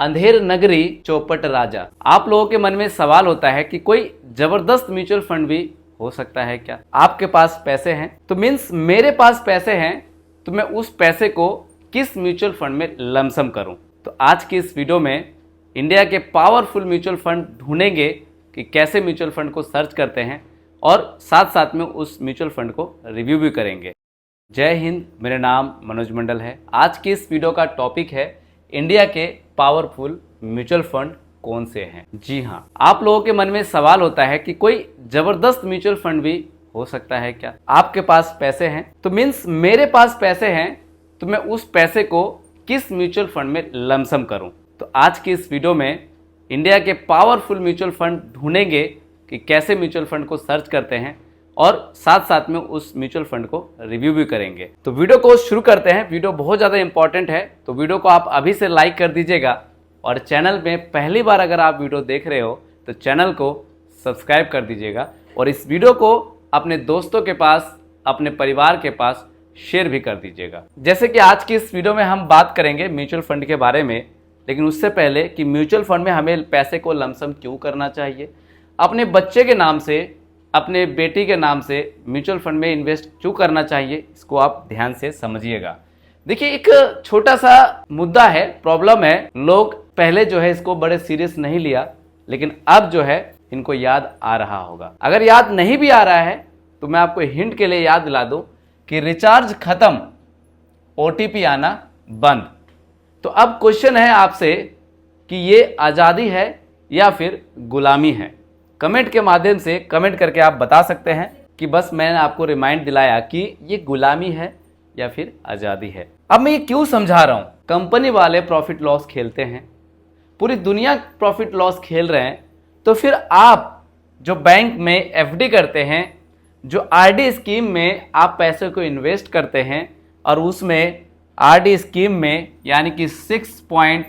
अंधेर नगरी चौपट राजा। आप लोगों के मन में सवाल होता है कि कोई जबरदस्त म्यूचुअल फंड भी हो सकता है क्या? आपके पास पैसे हैं तो मीन्स मेरे पास पैसे हैं तो मैं उस पैसे को किस म्यूचुअल फंड में लमसम करूं? तो आज की इस वीडियो में इंडिया के पावरफुल म्यूचुअल फंड ढूंढेंगे कि कैसे म्यूचुअल फंड को सर्च करते हैं और साथ साथ में उस म्यूचुअल फंड को रिव्यू भी करेंगे। जय हिंद, मेरा नाम मनोज मंडल है। आज की इस वीडियो का टॉपिक है इंडिया के पावरफुल म्यूचुअल फंड कौन से हैं। जी हाँ, आप लोगों के मन में सवाल होता है कि कोई जबरदस्त म्यूचुअल फंड भी हो सकता है क्या? आपके पास पैसे हैं तो मीन्स मेरे पास पैसे हैं तो मैं उस पैसे को किस म्यूचुअल फंड में लमसम करूं? तो आज की इस वीडियो में इंडिया के पावरफुल म्यूचुअल फंड ढूंढेंगे कि कैसे म्यूचुअल फंड को सर्च करते हैं और साथ साथ में उस म्यूचुअल फंड को रिव्यू भी करेंगे। तो वीडियो को शुरू करते हैं। वीडियो बहुत ज़्यादा इंपॉर्टेंट है तो वीडियो को आप अभी से लाइक कर दीजिएगा और चैनल में पहली बार अगर आप वीडियो देख रहे हो तो चैनल को सब्सक्राइब कर दीजिएगा और इस वीडियो को अपने दोस्तों के पास, अपने परिवार के पास शेयर भी कर दीजिएगा। जैसे कि आज की इस वीडियो में हम बात करेंगे म्यूचुअल फंड के बारे में, लेकिन उससे पहले कि म्यूचुअल फंड में हमें पैसे को लमसम क्यों करना चाहिए, अपने बच्चे के नाम से, अपने बेटी के नाम से म्यूचुअल फंड में इन्वेस्ट क्यों करना चाहिए, इसको आप ध्यान से समझिएगा। देखिए, एक छोटा सा मुद्दा है, प्रॉब्लम है। लोग पहले जो है इसको बड़े सीरियस नहीं लिया, लेकिन अब जो है इनको याद आ रहा होगा। अगर याद नहीं भी आ रहा है तो मैं आपको हिंट के लिए याद दिला दूं कि रिचार्ज खत्म, ओटीपी आना बंद। तो अब क्वेश्चन है आपसे कि ये आज़ादी है या फिर गुलामी है? कमेंट के माध्यम से कमेंट करके आप बता सकते हैं कि बस मैंने आपको रिमाइंड दिलाया कि ये गुलामी है या फिर आज़ादी है। अब मैं ये क्यों समझा रहा हूं? कंपनी वाले प्रॉफिट लॉस खेलते हैं, पूरी दुनिया प्रॉफिट लॉस खेल रहे हैं, तो फिर आप जो बैंक में एफडी करते हैं, जो आरडी स्कीम में आप पैसे को इन्वेस्ट करते हैं और उसमें आरडी स्कीम में यानी कि 6 पॉइंट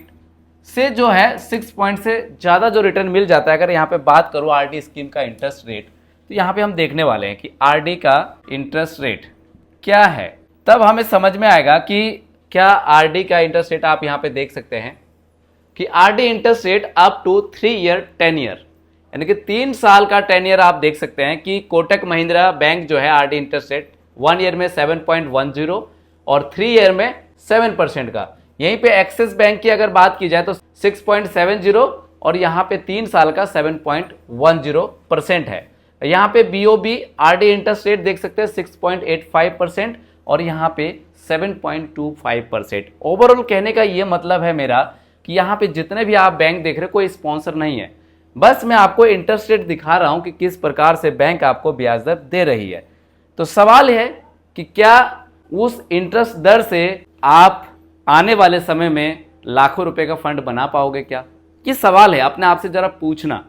से जो है 6 पॉइंट से ज़्यादा जो रिटर्न मिल जाता है। अगर यहाँ पे बात करूँ आरडी स्कीम का इंटरेस्ट रेट, तो यहाँ पे हम देखने वाले हैं कि आरडी का इंटरेस्ट रेट क्या है, तब हमें समझ में आएगा कि क्या आरडी का इंटरेस्ट रेट आप यहाँ पे देख सकते हैं कि RD interest rate up to 3 year 10 year, यानी कि 3 साल का 10 ईयर आप देख सकते हैं कि कोटक महिंद्रा बैंक जो है आरडी इंटरेस्ट रेट 1 ईयर में 7.10 और 3 ईयर में 7% का। यहीं पे एक्सिस बैंक की अगर बात की जाए तो 6.70 और यहाँ पे 3 साल का 7.10% है। यहाँ पे बीओबी आरडी इंटरेस्ट रेट देख सकते हैं 6.85% और यहाँ पे 7.25%। ओवरऑल कहने का ये मतलब है मेरा कि यहाँ पे जितने भी आप बैंक देख रहे हो कोई स्पॉन्सर नहीं है, बस मैं आपको इंटरेस्ट रेट दिखा रहा हूँ कि किस प्रकार से बैंक आपको ब्याज दर दे रही है। तो सवाल है कि क्या उस इंटरेस्ट दर से आप आने वाले समय में लाखों रुपए का फंड बना पाओगे क्या? ये सवाल है, अपने आप से जरा पूछना।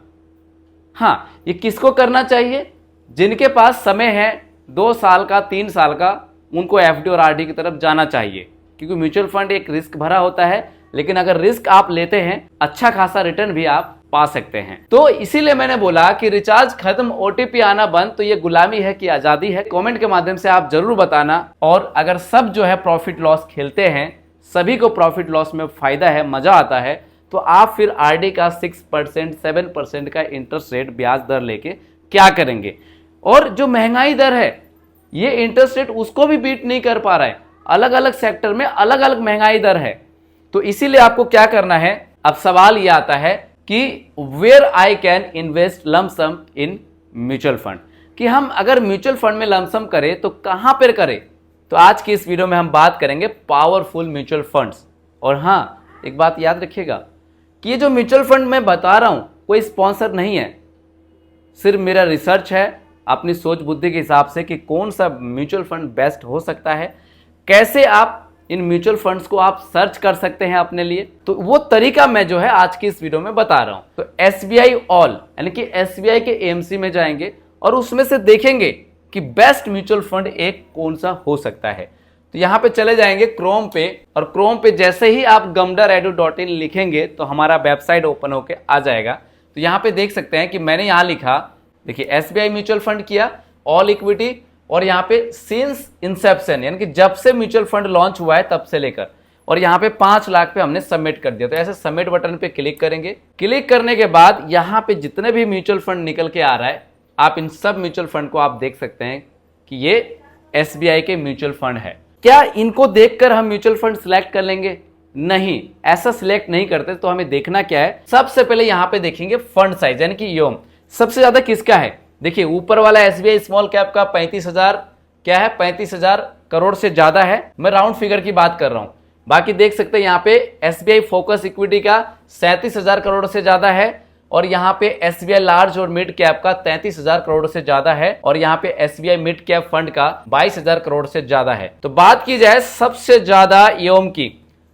हाँ, ये किसको करना चाहिए? जिनके पास समय है 2 साल का, 3 साल का, उनको एफडी और आरडी की तरफ जाना चाहिए, क्योंकि म्यूचुअल फंड एक रिस्क भरा होता है, लेकिन अगर रिस्क आप लेते हैं अच्छा खासा रिटर्न भी आप पा सकते हैं। तो इसीलिए मैंने बोला कि रिचार्ज खत्म, ओटीपी आना बंद, तो ये गुलामी है कि आजादी है? कमेंट के माध्यम से आप जरूर बताना। और अगर सब जो है प्रॉफिट लॉस खेलते हैं, सभी को प्रॉफिट लॉस में फायदा है, मजा आता है, तो आप फिर आरडी का 6% 7% का इंटरेस्ट रेट ब्याज दर लेके क्या करेंगे? और जो महंगाई दर है, ये इंटरेस्ट रेट उसको भी बीट नहीं कर पा रहा है। अलग अलग सेक्टर में अलग अलग महंगाई दर है। तो इसीलिए आपको क्या करना है? अब सवाल ये आता है कि where I can invest lump sum in mutual fund, कि हम अगर म्यूचुअल फंड में लमसम करें तो कहां पर करें? तो आज की इस वीडियो में हम बात करेंगे पावरफुल म्यूचुअल फंड्स। और हाँ, एक बात याद रखिएगा कि ये जो म्यूचुअल फंड मैं बता रहा हूं कोई स्पॉन्सर नहीं है, सिर्फ मेरा रिसर्च है अपनी सोच बुद्धि के हिसाब से कि कौन सा म्यूचुअल फंड बेस्ट हो सकता है, कैसे आप इन म्यूचुअल फंड्स को आप सर्च कर सकते हैं अपने लिए। तो वो तरीका मैं जो है आज की इस वीडियो में बता रहा हूं। तो एसबीआई ऑल यानी कि एसबीआई के एएमसी में जाएंगे और उसमें से देखेंगे कि बेस्ट म्यूचुअल फंड एक कौन सा हो सकता है। तो यहाँ पे चले जाएंगे क्रोम पे, और क्रोम पे जैसे ही आप gamda.edu.in लिखेंगे तो हमारा वेबसाइट ओपन होके आ जाएगा। तो यहाँ पे देख सकते हैं कि मैंने यहाँ लिखा, देखिए एसबीआई म्यूचुअल फंड किया, ऑल इक्विटी, और यहाँ पे सिंस इंसेप्शन यानी कि जब से म्यूचुअल फंड लॉन्च हुआ है तब से लेकर, और यहाँ पे 5 लाख पे हमने सबमिट कर दिया। तो ऐसे सबमिट बटन पे क्लिक करेंगे। क्लिक करने के बाद यहाँ पे जितने भी म्यूचुअल फंड निकल के आ रहा है, आप इन सब म्यूचुअल फंड को आप देख सकते हैं कि ये SBI के म्यूचुअल फंड है। क्या इनको देखकर हम म्यूचुअल फंड सिलेक्ट कर लेंगे? नहीं, ऐसा सिलेक्ट नहीं करते। तो हमें देखना क्या है, सबसे पहले यहाँ पे देखेंगे फंड साइज यानी कि योम सबसे ज्यादा किसका है। देखिए ऊपर वाला SBI स्मॉल कैप का 35,000 क्या है, 35,000 करोड़ से ज्यादा है। मैं राउंड फिगर की बात कर रहा हूं। बाकी देख सकते हैं यहाँ पे SBI फोकस इक्विटी का 37,000 करोड़ से ज्यादा है और यहाँ पे SBI लार्ज और मिड कैप का 33,000 करोड़ से ज्यादा है और यहाँ पे SBI मिड कैप फंड का 22,000 करोड़ से ज्यादा है। तो बात की जाए सबसे ज्यादा योम की,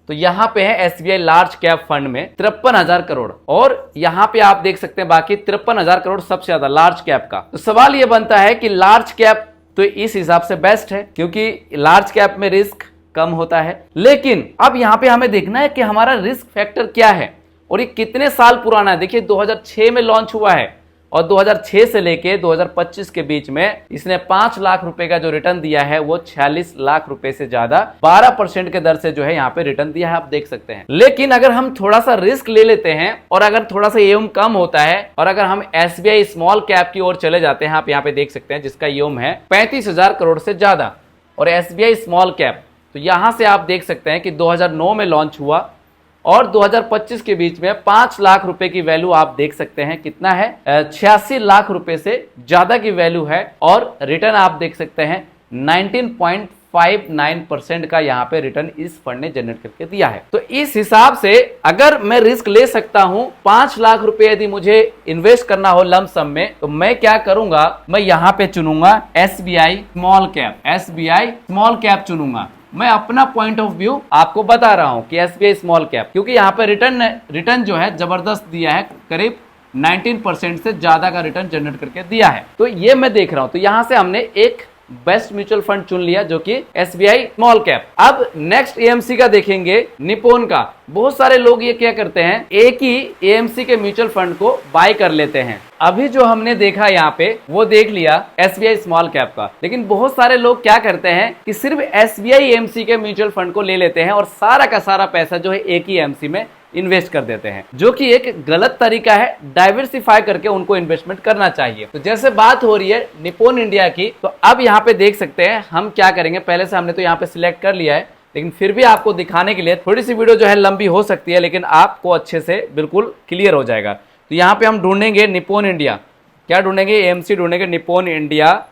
तो यहाँ पे है SBI लार्ज कैप फंड में 53,000 करोड़ और यहाँ पे आप देख सकते हैं बाकी 53,000 करोड़ सबसे ज्यादा लार्ज कैप का। तो सवाल ये बनता है कि लार्ज कैप तो इस हिसाब से बेस्ट है क्योंकि लार्ज कैप में रिस्क कम होता है। लेकिन अब यहाँ पे हमें देखना है कि हमारा रिस्क फैक्टर क्या है और ये कितने साल पुराना है। देखिए 2006 में लॉन्च हुआ है और 2006 से लेके 2025 के बीच में इसने 5 लाख रुपए का जो रिटर्न दिया है वो 46 लाख रुपए से ज्यादा 12% के दर से जो है यहाँ पे रिटर्न दिया है, आप देख सकते हैं। लेकिन अगर हम थोड़ा सा रिस्क ले लेते हैं और अगर थोड़ा सा ईएम कम होता है और अगर हम SBI स्मॉल कैप की ओर चले जाते हैं, आप यहाँ पे देख सकते हैं जिसका ईएम है 35,000 करोड़ से ज्यादा और SBI स्मॉल कैप, तो यहां से आप देख सकते हैं कि 2009 में लॉन्च हुआ और 2025 के बीच में 5 लाख रुपए की वैल्यू आप देख सकते हैं कितना है, 86 लाख रुपए से ज्यादा की वैल्यू है और रिटर्न आप देख सकते हैं 19.59% का यहाँ पे रिटर्न इस फंड ने जनरेट करके दिया है। तो इस हिसाब से अगर मैं रिस्क ले सकता हूं 5 लाख रुपए यदि मुझे इन्वेस्ट करना हो लम सम में, तो मैं क्या करूंगा, मैं यहाँ पे चुनूंगा SBI small cap, SBI small cap चुनूंगा। मैं अपना पॉइंट ऑफ व्यू आपको बता रहा हूं कि SBI स्मॉल कैप, क्योंकि यहाँ पे रिटर्न जो है जबरदस्त दिया है, करीब 19% से ज्यादा का रिटर्न जनरेट करके दिया है। तो ये मैं देख रहा हूं। तो यहां से हमने एक बेस्ट म्यूचुअल फंड चुन लिया जो कि SBI स्मॉल कैप। अब नेक्स्ट AMC का देखेंगे, निप्पॉन का। बहुत सारे लोग ये क्या करते हैं, एक ही AMC के म्यूचुअल फंड को बाय कर लेते हैं। अभी जो हमने देखा यहाँ पे वो देख लिया SBI स्मॉल कैप का, लेकिन बहुत सारे लोग क्या करते हैं कि सिर्फ SBI AMC के म्यूचुअल फंड को ले लेते हैं और सारा का सारा पैसा जो है एक ही AMC में इन्वेस्ट कर देते हैं, जो कि एक गलत तरीका है। डाइवर्सिफाई करके उनको इन्वेस्टमेंट करना चाहिए। तो जैसे बात हो रही है निप्पॉन इंडिया की, तो अब यहाँ पे देख सकते हैं हम क्या करेंगे। पहले से हमने तो यहाँ पे सिलेक्ट कर लिया है, लेकिन फिर भी आपको दिखाने के लिए थोड़ी सी वीडियो जो है लंबी हो सकती है, लेकिन आपको अच्छे से बिल्कुल क्लियर हो जाएगा। तो यहाँ पे हम ढूंढेंगे निप्पॉन इंडिया। क्या ढूंढेंगे? AMC ढूंढेंगे, Nippon India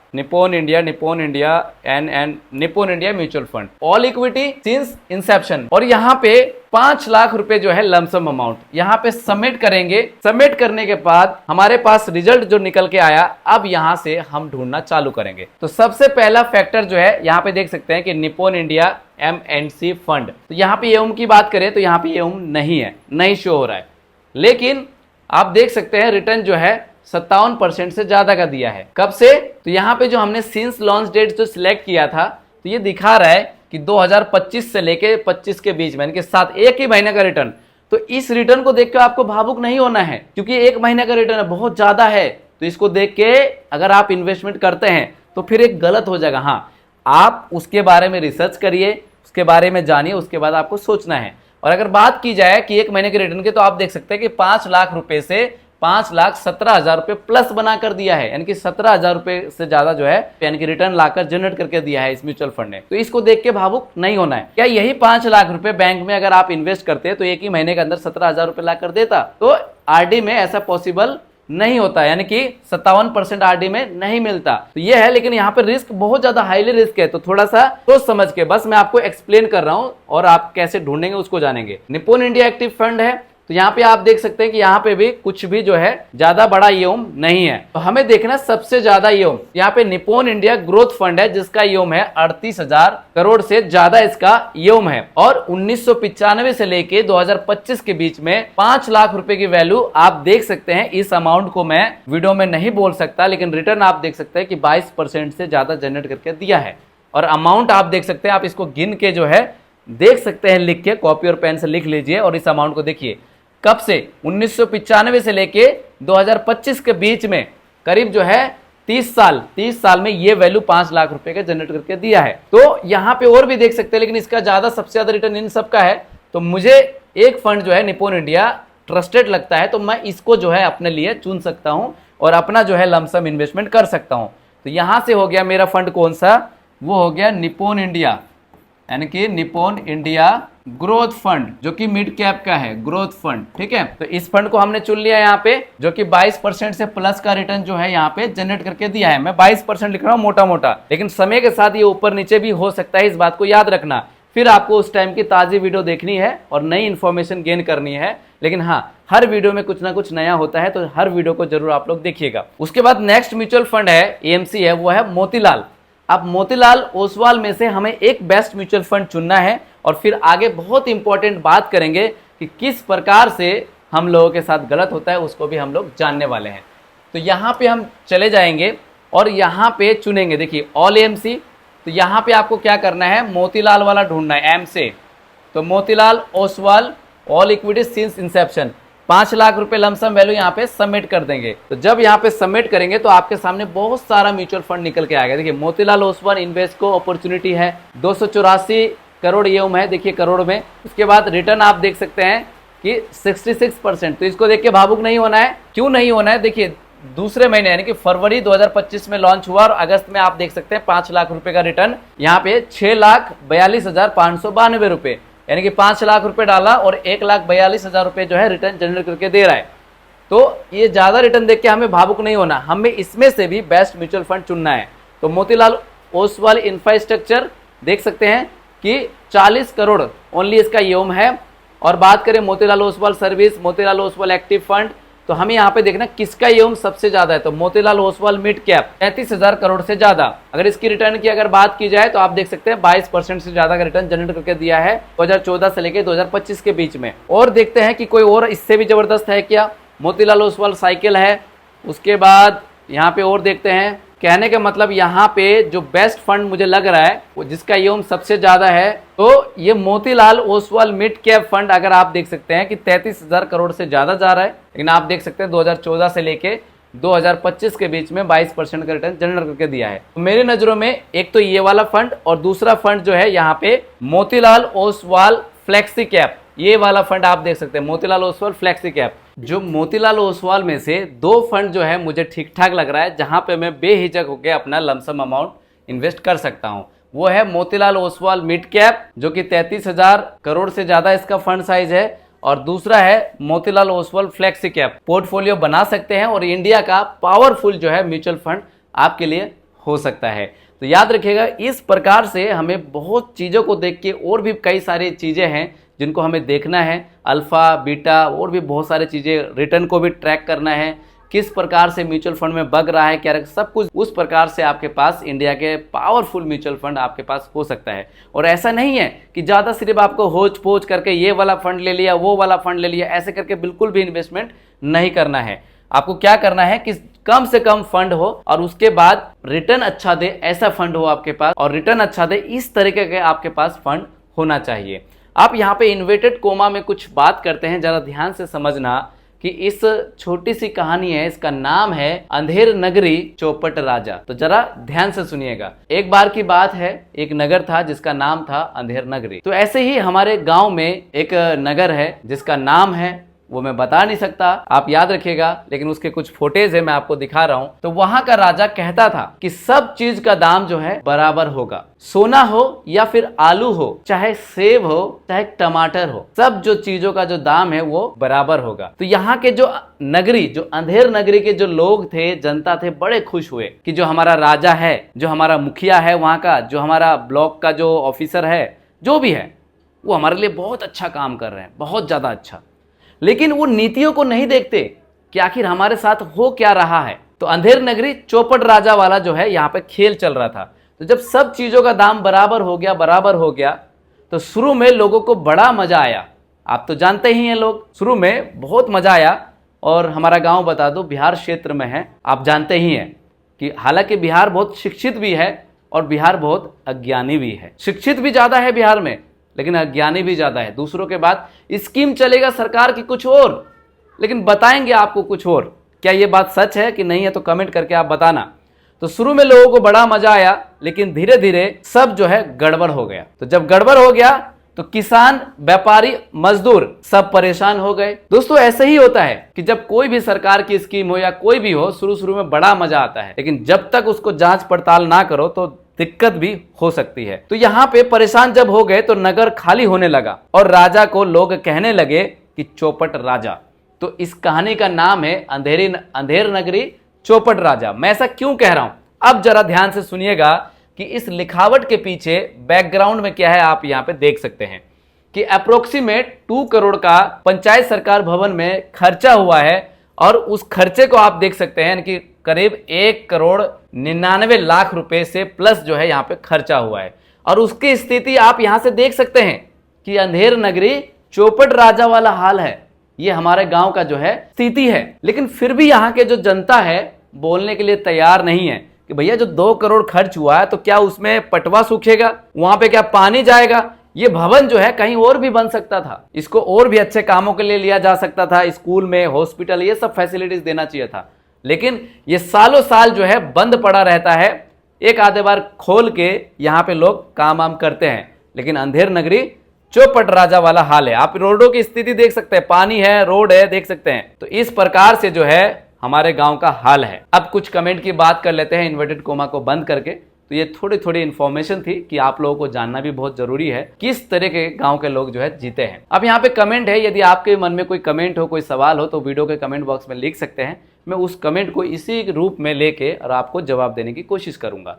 mutual fund, all equity since Inception. और यहाँ पे 5 लाख रुपए जो है लमसम अमाउंट यहाँ पे सबमिट करेंगे। सबमिट करने के बाद हमारे पास रिजल्ट जो निकल के आया, अब यहाँ से हम ढूंढना चालू करेंगे। तो सबसे पहला फैक्टर जो है यहाँ पे देख सकते हैं कि निप्पॉन इंडिया MNC फंड। तो यहाँ पे एम की बात करें तो यहाँ पे एम नहीं है, नहीं शो हो रहा है, लेकिन आप देख सकते हैं रिटर्न जो है 57% से ज्यादा का दिया है। कब से? तो यहाँ पे जो हमने सिंस लॉन्च डेट जो सिलेक्ट किया था, तो ये दिखा रहा है कि 2025 से लेके 25 के बीच में, इनके साथ एक ही महीने का रिटर्न। तो इस रिटर्न को देख के आपको भावुक नहीं होना है, क्योंकि एक महीने का रिटर्न बहुत ज्यादा है। तो इसको देख के अगर आप इन्वेस्टमेंट करते हैं तो फिर एक गलत हो जाएगा। हाँ, आप उसके बारे में रिसर्च करिए, उसके बारे में जानिए, उसके बाद आपको सोचना है। और अगर बात की जाए कि एक महीने के रिटर्न की, तो आप देख सकते हैं कि 5 लाख रुपए से 5,17,000 रुपए प्लस बना कर दिया है, यानी कि 17,000 रुपए से ज्यादा जो है यानी कि रिटर्न लाकर जनरेट करके दिया है इस म्यूचुअल फंड ने। तो इसको देख के भावुक नहीं होना है। क्या यही 5 लाख रुपए बैंक में अगर आप इन्वेस्ट करते तो एक ही महीने के अंदर 17,000 रुपए ला कर देता? तो RD में ऐसा पॉसिबल नहीं होता, यानी कि 57% RD में नहीं मिलता। तो ये है, लेकिन यहाँ पे रिस्क बहुत ज्यादा हाईली रिस्क है। तो थोड़ा सा सोच समझ के, बस मैं आपको एक्सप्लेन कर रहा हूँ और आप कैसे ढूंढेंगे उसको जानेंगे। निप्पॉन इंडिया एक्टिव फंड है, तो यहाँ पे आप देख सकते हैं कि यहाँ पे भी कुछ भी जो है ज्यादा बड़ा ईएम नहीं है। तो हमें देखना सबसे ज्यादा ईएम, यहाँ पे निप्पॉन इंडिया ग्रोथ फंड है जिसका ईएम है 38,000 करोड़ से ज्यादा इसका ईएम है। और 1995 से लेके 2025 के बीच में 5 लाख रुपए की वैल्यू आप देख सकते हैं। इस अमाउंट को मैं वीडियो में नहीं बोल सकता, लेकिन रिटर्न आप देख सकते हैं कि 22% से ज्यादा जनरेट करके दिया है। और अमाउंट आप देख सकते हैं, आप इसको गिन के जो है देख सकते हैं, लिख के कॉपी और पेन से लिख लीजिए और इस अमाउंट को देखिए। कब से? 1995 से लेके 2025 के बीच में करीब जो है 30 साल में ये वैल्यू 5 लाख रुपए का जनरेट करके दिया है। तो यहाँ पे और भी देख सकते हैं, लेकिन इसका ज्यादा सबसे ज्यादा रिटर्न इन सब का है। तो मुझे एक फंड जो है निप्पॉन इंडिया ट्रस्टेड लगता है, तो मैं इसको जो है अपने लिए चुन सकता हूं और अपना जो है लमसम इन्वेस्टमेंट कर सकता हूं। तो यहां से हो गया मेरा फंड कौन सा, वो हो गया निप्पॉन इंडिया, यानी कि निप्पॉन इंडिया ग्रोथ फंड, जो कि मिड कैप का है, ग्रोथ फंड। ठीक है, तो इस फंड को हमने चुन लिया यहाँ पे, जो कि 22% से प्लस का रिटर्न जो है यहाँ पे जनरेट करके दिया है। मैं 22% लिख रहा हूँ मोटा मोटा, लेकिन समय के साथ ये ऊपर नीचे भी हो सकता है, इस बात को याद रखना। फिर आपको उस टाइम की ताज़ी वीडियो देखनी है और नई इन्फॉर्मेशन गेन करनी है। लेकिन हाँ, हर वीडियो में कुछ ना कुछ नया होता है, तो हर वीडियो को जरूर आप लोग देखिएगा। उसके बाद नेक्स्ट म्यूचुअल फंड है, एएमसी है, वो है मोतीलाल। अब मोतीलाल ओसवाल में से हमें एक बेस्ट म्यूचुअल फंड चुनना है और फिर आगे बहुत इंपॉर्टेंट बात करेंगे कि किस प्रकार से हम लोगों के साथ गलत होता है, उसको भी हम लोग जानने वाले हैं। तो यहाँ पे हम चले जाएंगे और यहाँ पे चुनेंगे, देखिए ऑल एएमसी। तो यहाँ पे आपको क्या करना है, मोतीलाल वाला ढूंढना है, एम से। तो Motilal Oswal all equity since Inception, 5 lakh रुपए लमसम वैल्यू यहाँ पे सबमिट कर देंगे। तो जब यहाँ पे सबमिट करेंगे तो आपके सामने बहुत सारा म्यूचुअल फंड निकल के आएगा। देखिए मोतीलाल ओसवाल इन्वेस्को अपॉर्चुनिटी है, 284 करोड़ ये है, देखिए करोड़ में। उसके बाद रिटर्न आप देख सकते हैं कि 66%। तो इसको देख के भावुक नहीं होना है। क्यों नहीं होना है, देखिए दूसरे महीने यानी कि फरवरी 2025 में लॉन्च हुआ और अगस्त में आप देख सकते हैं 5 लाख रुपए का रिटर्न, यहाँ पे 6,42,592 रुपए, यानी कि 5 लाख रुपए डाला और 1,42,000 रुपए जो है रिटर्न जनरेट करके दे रहा है। तो ये ज्यादा रिटर्न देख के हमें भावुक नहीं होना, हमें इसमें से भी बेस्ट म्यूचुअल फंड चुनना है। तो मोतीलाल ओसवाल इंफ्रास्ट्रक्चर देख सकते हैं कि 40 करोड़ ओनली इसका यूम है। और बात करें Motilal Oswal service, Motilal Oswal active fund, तो हमें यहाँ पे देखना किसका यूम सबसे ज्यादा है। तो मोतीलाल ओसवाल मिड कैप 33,000 करोड़ से ज्यादा। अगर इसकी रिटर्न की अगर बात की जाए तो आप देख सकते हैं 22% से ज्यादा का रिटर्न जनरेट करके दिया है 2014 से लेकर 2025 के बीच में। और देखते हैं कि कोई और इससे भी जबरदस्त है क्या। मोतीलाल ओसवाल साइकिल है। उसके बाद यहाँ पे और देखते हैं, कहने का मतलब यहाँ पे जो बेस्ट फंड मुझे लग रहा है वो जिसका यूम सबसे ज्यादा है, तो ये Motilal Oswal mid cap fund. अगर आप देख सकते हैं कि 33,000 करोड़ से ज्यादा जा रहा है, लेकिन आप देख सकते हैं 2014 से लेके 2025 के बीच में 22% का रिटर्न जनरेट करके दिया है। तो मेरी नजरों में एक तो ये वाला फंड और दूसरा फंड जो है यहाँ पे मोतीलाल ओसवाल फ्लेक्सी कैप, ये वाला फंड आप देख सकते हैं, मोतीलाल ओसवाल फ्लेक्सी कैप। जो मोतीलाल ओसवाल में से 2 फंड जो है मुझे ठीक ठाक लग रहा है, जहां पे मैं बेहिचक होकर अपना लमसम अमाउंट इन्वेस्ट कर सकता हूं, वो है मोतीलाल ओसवाल मिड कैप, जो कि 33,000 करोड़ से ज्यादा इसका फंड साइज है, और दूसरा है Motilal Oswal flexi cap. Portfolio बना सकते हैं और इंडिया का पावरफुल जो है म्यूचुअल फंड आपके लिए हो सकता है। तो याद रखिएगा, इस प्रकार से हमें बहुत चीज़ों को देख के, और भी कई सारी चीज़ें हैं जिनको हमें देखना है, अल्फा बीटा और भी बहुत सारी चीज़ें, रिटर्न को भी ट्रैक करना है, किस प्रकार से म्यूचुअल फंड में बग रहा है क्या, सब कुछ उस प्रकार से आपके पास इंडिया के पावरफुल म्यूचुअल फंड आपके पास हो सकता है। और ऐसा नहीं है कि ज़्यादा सिर्फ आपको होच पोच करके ये वाला फंड ले लिया, वो वाला फंड ले लिया, ऐसे करके बिल्कुल भी इन्वेस्टमेंट नहीं करना है। आपको क्या करना है कि कम से कम फंड हो और उसके बाद रिटर्न अच्छा दे, ऐसा फंड हो आपके पास, और रिटर्न अच्छा दे इस तरीके के आपके पास फंड होना चाहिए। आप यहाँ पे इन्वर्टेड कोमा में कुछ बात करते हैं, जरा ध्यान से समझना कि इस छोटी सी कहानी है, इसका नाम है अंधेर नगरी चौपट राजा। तो जरा ध्यान से सुनिएगा। एक बार की बात है, एक नगर था जिसका नाम था अंधेर नगरी। तो ऐसे ही हमारे गांव में एक नगर है जिसका नाम है, वो मैं बता नहीं सकता, आप याद रखिएगा, लेकिन उसके कुछ फोटेज है, मैं आपको दिखा रहा हूं। तो वहां का राजा कहता था कि सब चीज का दाम जो है बराबर होगा, सोना हो या फिर आलू हो, चाहे सेब हो चाहे टमाटर हो, सब जो चीजों का जो दाम है वो बराबर होगा। तो यहाँ के जो नगरी, जो अंधेर नगरी के जो लोग थे, जनता थे, बड़े खुश हुए कि जो हमारा राजा है, जो हमारा मुखिया है वहां का, जो हमारा ब्लॉक का जो ऑफिसर है, जो भी है, वो हमारे लिए बहुत अच्छा काम कर रहे हैं, बहुत ज्यादा अच्छा। लेकिन वो नीतियों को नहीं देखते कि आखिर हमारे साथ हो क्या रहा है। तो अंधेर नगरी चौपट राजा वाला जो है यहाँ पे खेल चल रहा था। तो जब सब चीजों का दाम बराबर हो गया, तो शुरू में लोगों को बड़ा मजा आया। आप तो जानते ही हैं, लोग शुरू में बहुत मजा आया। और हमारा गांव बता दो बिहार क्षेत्र में है, आप जानते ही हैं कि हालांकि बिहार बहुत शिक्षित भी है और बिहार बहुत अज्ञानी भी है। शिक्षित भी ज्यादा है बिहार में, लेकिन अज्ञानी भी ज्यादा है। दूसरों के बाद स्कीम चलेगा सरकार की कुछ और, लेकिन बताएंगे आपको कुछ और। क्या ये बात सच है कि नहीं है, तो कमेंट करके आप बताना। तो शुरू में लोगों को बड़ा मजा आया, लेकिन धीरे धीरे सब जो है गड़बड़ हो गया। तो जब गड़बड़ हो गया तो किसान, व्यापारी, मजदूर सब परेशान हो गए। दोस्तों ऐसे ही होता है कि जब कोई भी सरकार की स्कीम हो या कोई भी हो, शुरू शुरू में बड़ा मजा आता है, लेकिन जब तक उसको जांच पड़ताल ना करो तो दिक्कत भी हो सकती है। तो यहाँ पे परेशान जब हो गए तो नगर खाली होने लगा और राजा को लोग कहने लगे कि चौपट राजा। तो इस कहानी का नाम है अंधेर नगरी चौपट राजा। मैं ऐसा क्यों कह रहा हूं, अब जरा ध्यान से सुनिएगा कि इस लिखावट के पीछे बैकग्राउंड में क्या है। आप यहां पे देख सकते हैं कि अप्रोक्सीमेट 2 करोड़ का पंचायत सरकार भवन में खर्चा हुआ है और उस खर्चे को आप देख सकते हैं कि करीब 1 करोड़ 99 लाख रुपए से प्लस जो है यहां पे खर्चा हुआ है। और उसकी स्थिति आप यहां से देख सकते हैं कि अंधेर नगरी चौपट राजा वाला हाल है। ये हमारे गांव का जो है स्थिति है। लेकिन फिर भी यहाँ के जो जनता है बोलने के लिए तैयार नहीं है कि भैया जो 2 करोड़ खर्च हुआ है तो क्या उसमें पटवा सूखेगा, वहां पे क्या पानी जाएगा? ये भवन जो है कहीं और भी बन सकता था, इसको और भी अच्छे कामों के लिए लिया जा सकता था, स्कूल में, हॉस्पिटल, ये सब फैसिलिटीज देना चाहिए था। लेकिन ये सालों साल जो है बंद पड़ा रहता है। एक आधे बार खोल के यहाँ पे लोग काम वाम करते हैं, लेकिन अंधेर नगरी चौपट राजा वाला हाल है। आप रोडों की स्थिति देख सकते हैं, पानी है, रोड है, देख सकते हैं। तो इस प्रकार से जो है हमारे गांव का हाल है। अब कुछ कमेंट की बात कर लेते हैं इन्वर्टेड कोमा को बंद करके। तो ये थोड़ी थोड़ी इन्फॉर्मेशन थी कि आप लोगों को जानना भी बहुत जरूरी है किस तरह के गांव के लोग जो है जीते हैं। अब यहाँ पे कमेंट है, यदि आपके मन में कोई कमेंट हो, कोई सवाल हो तो वीडियो के कमेंट बॉक्स में लिख सकते हैं। मैं उस कमेंट को इसी रूप में लेके और आपको जवाब देने की कोशिश करूंगा।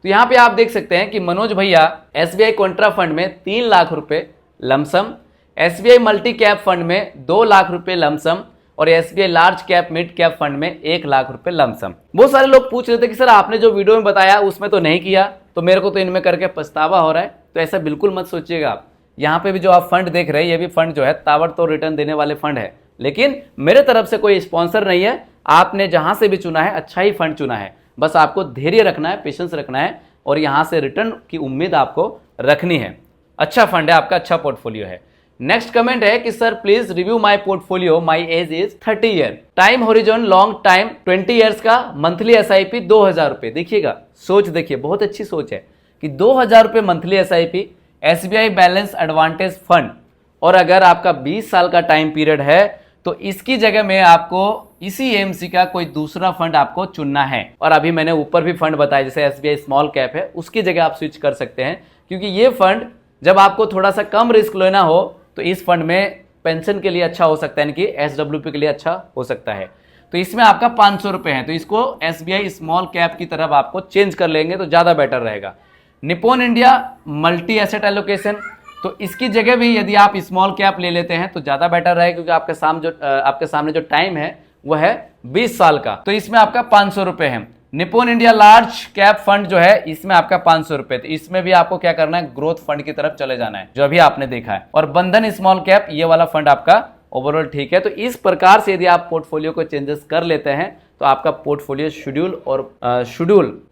तो यहाँ पे आप देख सकते हैं कि मनोज भैया SBI कॉन्ट्रा फंड में 3 लाख रुपए lump sum, SBI multi cap fund में 2 लाख रुपए लमसम और SBI large cap mid cap fund में 1 लाख रुपए लमसम। बहुत सारे लोग पूछ रहे थे कि सर आपने जो वीडियो में बताया उसमें तो नहीं किया, तो मेरे को तो इनमें करके पछतावा हो रहा है। तो ऐसा बिल्कुल मत सोचिएगा आप। यहाँ पे भी जो आप फंड देख रहे हैं, ये भी फंड जो है ताबड़तोड़ रिटर्न देने वाले फंड है, लेकिन मेरे तरफ से कोई स्पॉन्सर नहीं है। आपने जहां से भी चुना है अच्छा ही फंड चुना है। बस आपको धैर्य रखना है, पेशेंस रखना है और यहां से रिटर्न की उम्मीद आपको रखनी है। अच्छा फंड है आपका, अच्छा पोर्टफोलियो है। नेक्स्ट कमेंट है कि sir please review my portfolio, my age is 30 year, time horizon long time 20 years का, मंथली SIP 2000 रुपए। देखिएगा, सोच देखिए, बहुत अच्छी सोच है कि 2000 रुपए monthly SIP, SBI balance advantage fund, और अगर आपका 20 साल का टाइम पीरियड है तो इसकी जगह में आपको इसी AMC का कोई दूसरा फंड आपको चुनना है। और अभी मैंने ऊपर भी फंड बताया जैसे SBI स्मॉल कैप है, उसकी जगह आप स्विच कर सकते हैं, क्योंकि ये फंड जब आपको थोड़ा सा कम रिस्क लेना हो तो इस फंड में पेंशन के लिए अच्छा हो सकता है, यानी कि SWP के लिए अच्छा हो सकता है। तो इसमें आपका 500 रुपए है, तो इसको SBI स्मॉल कैप की तरफ आपको चेंज कर लेंगे तो ज्यादा बेटर रहेगा। Nippon India multi asset allocation, तो इसकी जगह भी यदि आप स्मॉल कैप ले लेते हैं तो ज्यादा बेटर रहेगा, क्योंकि आपके सामने जो टाइम है वह है 20 साल का। तो इसमें आपका 500 रुपए है। Nippon India large cap fund जो है इसमें आपका 500 रुपए। तो इसमें भी आपको क्या करना है, ग्रोथ फंड की तरफ चले जाना है जो अभी आपने देखा है। और बंधन स्मॉल कैप, ये वाला फंड आपका ओवरऑल ठीक है। तो इस प्रकार से यदि आप पोर्टफोलियो को चेंजेस कर लेते हैं तो आपका पोर्टफोलियो शेड्यूल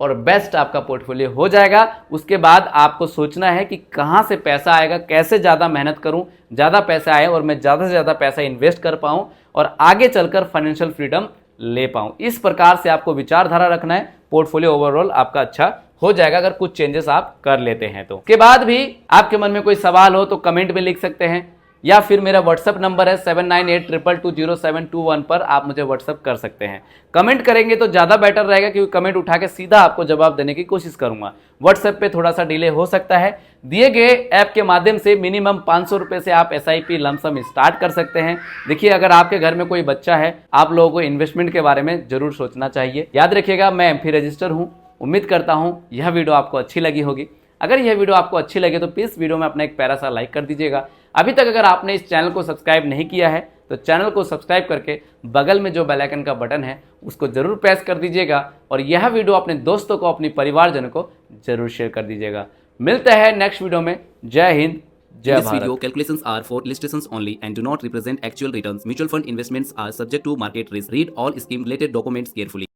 और बेस्ट आपका पोर्टफोलियो हो जाएगा। उसके बाद आपको सोचना है कि कहां से पैसा आएगा, कैसे ज्यादा मेहनत करूं, ज्यादा पैसा आए और मैं ज्यादा से ज्यादा पैसा इन्वेस्ट कर पाऊं और आगे चलकर फाइनेंशियल फ्रीडम ले पाऊं। इस प्रकार से आपको विचारधारा रखना है। पोर्टफोलियो ओवरऑल आपका अच्छा हो जाएगा अगर कुछ चेंजेस आप कर लेते हैं तो। के बाद भी आपके मन में कोई सवाल हो तो कमेंट में लिख सकते हैं, या फिर मेरा व्हाट्सएप नंबर है 7982220721 पर आप मुझे व्हाट्सएप कर सकते हैं। कमेंट करेंगे तो ज़्यादा बेटर रहेगा, क्योंकि कमेंट उठा के सीधा आपको जवाब देने की कोशिश करूंगा। व्हाट्सएप पे थोड़ा सा डिले हो सकता है। दिए गए ऐप के माध्यम से मिनिमम 500 रुपये से आप SIP लमसम स्टार्ट कर सकते हैं। देखिए, अगर आपके घर में कोई बच्चा है, आप लोगों को इन्वेस्टमेंट के बारे में जरूर सोचना चाहिए। याद रखिएगा, मैं MP रजिस्टर हूँ। उम्मीद करता हूँ यह वीडियो आपको अच्छी लगी होगी। अगर यह वीडियो आपको अच्छी लगे तो प्लीज़ वीडियो में अपना एक प्यारा सा लाइक कर दीजिएगा। अभी तक अगर आपने इस चैनल को सब्सक्राइब नहीं किया है तो चैनल को सब्सक्राइब करके बगल में जो बेल आइकन का बटन है उसको जरूर प्रेस कर दीजिएगा और यह वीडियो अपने दोस्तों को, अपनी परिवारजनों को जरूर शेयर कर दीजिएगा। मिलते हैं नेक्स्ट वीडियो में। जय हिंद, जय Bharat. This video calculations are for illustrations only and do not represent actual returns. Mutual fund investments are subject to market risk. Read all scheme related documents carefully.